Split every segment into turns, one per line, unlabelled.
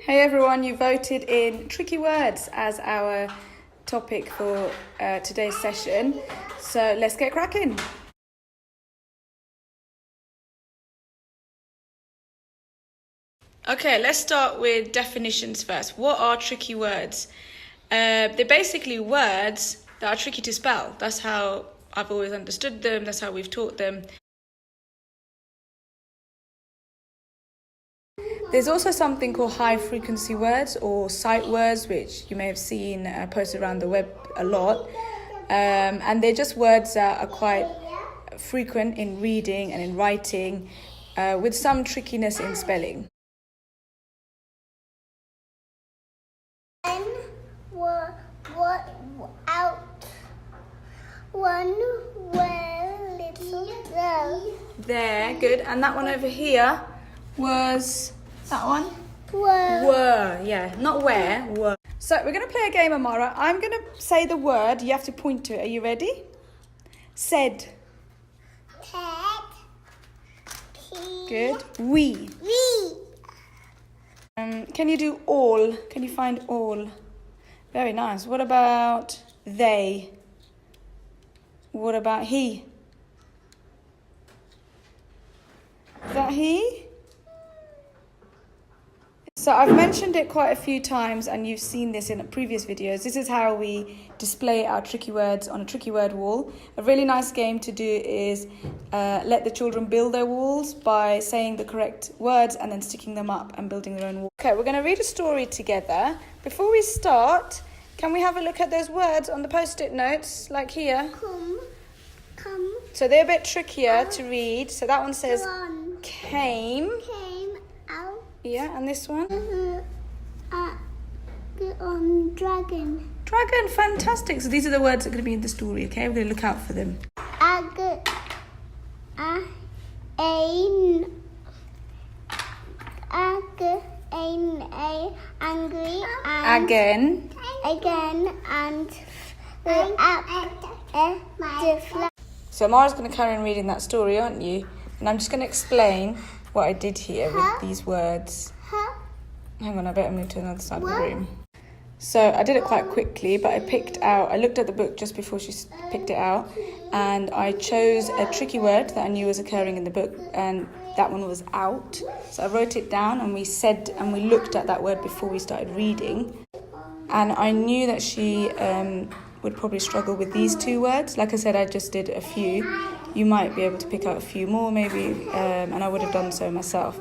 Hey everyone, you voted in tricky words as our topic for today's session. So let's get cracking. Okay, let's start with definitions first. What are tricky words? They're basically words that are tricky to spell. That's how I've always understood them. That's how we've taught them. There's also something called high-frequency words or sight words, which you may have seen posted around the web a lot. And they're just words that are quite frequent in reading and in writing, with some trickiness in spelling. There, good. And that one over here was that one? Were, yeah, not where, were. So we're going to play a game, Amara. I'm going to say the word. You have to point to it. Are you ready? Said. Good. We. Can you do all? Can you find all? Very nice. What about they? What about he? Is that he? So I've mentioned it quite a few times and you've seen this in previous videos. This is how we display our tricky words on a tricky word wall. A really nice game to do is let the children build their walls by saying the correct words and then sticking them up and building their own wall. Okay, we're going to read a story together. Before we start, can we have a look at those words on the post-it notes, like here? Come. So they're a bit trickier to read. So that one says came. Yeah, and this one?
Dragon.
Dragon, fantastic. So these are the words that are going to be in the story, okay? We're going to look out for them.
Angry.
Again.
And
So Mara's going to carry on reading that story, aren't you? And I'm just going to explain what I did here with these words. Hang on, I better move to another side of the room. So I did it quite quickly, but I looked at the book just before she picked it out, and I chose a tricky word that I knew was occurring in the book, and that one was out. So I wrote it down, and we looked at that word before we started reading. And I knew that she would probably struggle with these two words. Like I said, I just did a few. You might be able to pick out a few more maybe, and I would have done so myself.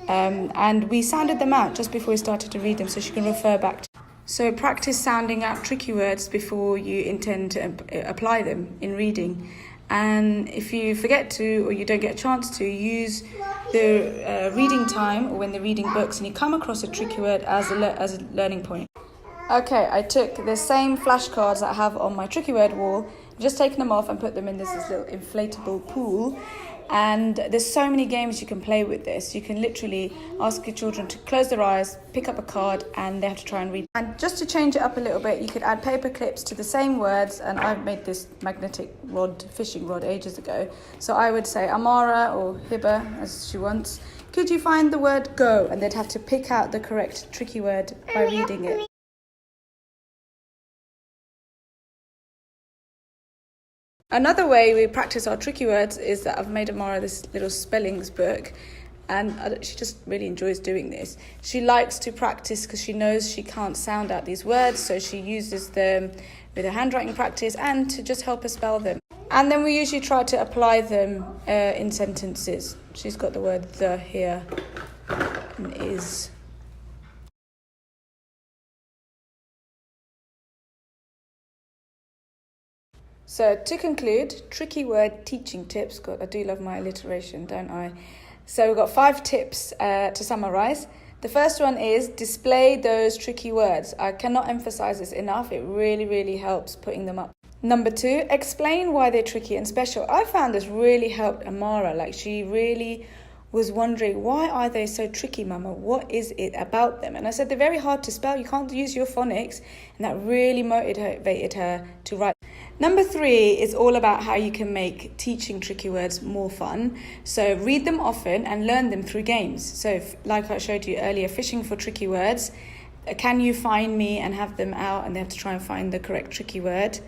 And we sounded them out just before we started to read them, so she can refer back to. So practice sounding out tricky words before you intend to apply them in reading. And if you forget to, or you don't get a chance to, use the reading time or when they're reading books and you come across a tricky word as a learning point. Okay, I took the same flashcards that I have on my tricky word wall. I've just taken them off and put them in this little inflatable pool. And there's so many games you can play with this. You can literally ask your children to close their eyes, pick up a card, and they have to try and read. And just to change it up a little bit, you could add paper clips to the same words. And I've made this magnetic fishing rod ages ago. So I would say Amara or Hiba, as she wants, could you find the word go? And they'd have to pick out the correct tricky word by reading it. Another way we practice our tricky words is that I've made Amara this little spellings book, and she just really enjoys doing this. She likes to practice because she knows she can't sound out these words, so she uses them with her handwriting practice and to just help her spell them. And then we usually try to apply them in sentences. She's got the word the here and is. So to conclude, tricky word teaching tips. God, I do love my alliteration, don't I? So we've got 5 tips to summarise. The first one is display those tricky words. I cannot emphasise this enough. It really, really helps putting them up. Number 2, explain why they're tricky and special. I found this really helped Amara. Like, she really was wondering, why are they so tricky, Mama? What is it about them? And I said, they're very hard to spell. You can't use your phonics. And that really motivated her to write. Number 3 is all about how you can make teaching tricky words more fun. So read them often and learn them through games. So like I showed you earlier, fishing for tricky words. Can you find me, and have them out and they have to try and find the correct tricky word.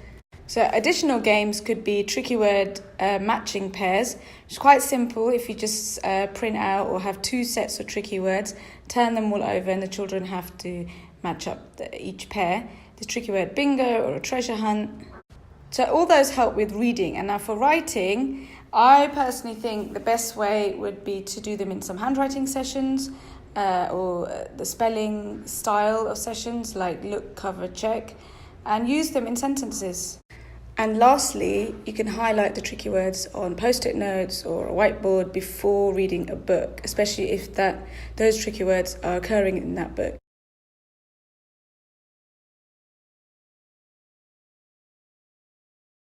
So additional games could be tricky word matching pairs, which is quite simple. If you just print out or have 2 sets of tricky words, turn them all over and the children have to match up each pair. The tricky word bingo or a treasure hunt. So all those help with reading. And now for writing, I personally think the best way would be to do them in some handwriting sessions or the spelling style of sessions like look, cover, check, and use them in sentences. And lastly, you can highlight the tricky words on post-it notes or a whiteboard before reading a book, especially if those tricky words are occurring in that book.